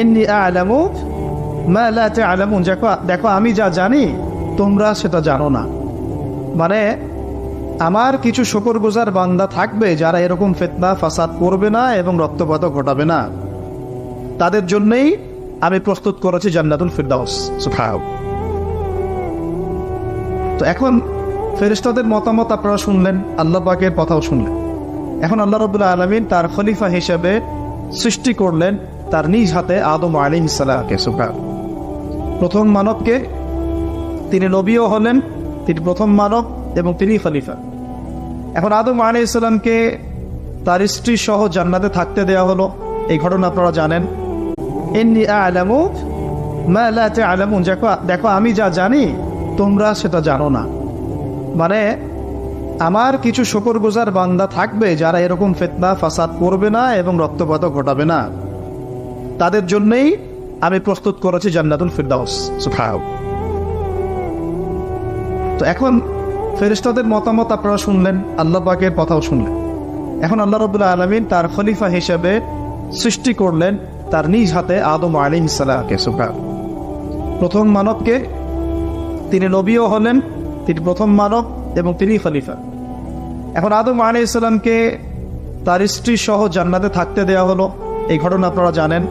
ইন্নী আ'লামু মা লা তা'লামুন, দেখো আমি যা জানি তোমরা সেটা জানো না। মানে আমার কিছু শুকরগুজার বান্দা থাকবে যারা এরকম ফিতনা ফাসাদ করবে না এবং রক্তপাত ঘটাবে না, তাদের জন্যই আমি প্রস্তুত করেছি জান্নাতুল ফিরদাউস। সুবহানাল্লাহ। তো এখন ফেরেশতাদের মতামত আপনারা শুনলেন, আল্লাহ পাকের কথাও শুনলেন। এখন আল্লাহ রাব্বুল আলামিন তার খলিফা হিসেবে সৃষ্টি করলেন তার নিজ হাতে আদম আলাইহিস সালামকে। সুবহানাল্লাহ। প্রথম মানবকে, তিনি নবীও হলেন, তিনি প্রথম মানব এবং তিনি খলিফা। এখন আদম আলাইহিস সালামকে তার স্ত্রী সহ জান্নাতে থাকতে দেওয়া হলো, এই ঘটনা আপনারা জানেন। ইন্নী আ'লামু মা লা তা'লামুন, দেখো আমি যা জানি তোমরা সেটা জানো না। মানে আমার কিছু শুকরগুজার বান্দা থাকবে যারা এরকম ফিতনা ফাসাদ করবে না এবং রক্তপাত ঘটাবে না, তাদের জন্যই আমি প্রস্তুত করেছি জান্নাতুল ফিরদাউস। সুবহানাল্লাহ। তো এখন ফেরেশতাদের মতামত আপনারা শুনলেন, আল্লাহ পাকের কথাও শুনলেন। এখন আল্লাহ রাব্বুল আলামিন তার খলিফা হিসেবে সৃষ্টি করলেন তার নিজ হাতে আদম আলাইহিস সালামকে। সুবহানাল্লাহ। প্রথম মানবকে, তিনি নবীও হলেন, তিনি প্রথম মানব এবং তিনি খলিফা। এখন আদম আলাইহিস সালামকে তার স্ত্রী সহ জান্নাতে থাকতে দেওয়া হলো, এই ঘটনা আপনারা জানেন।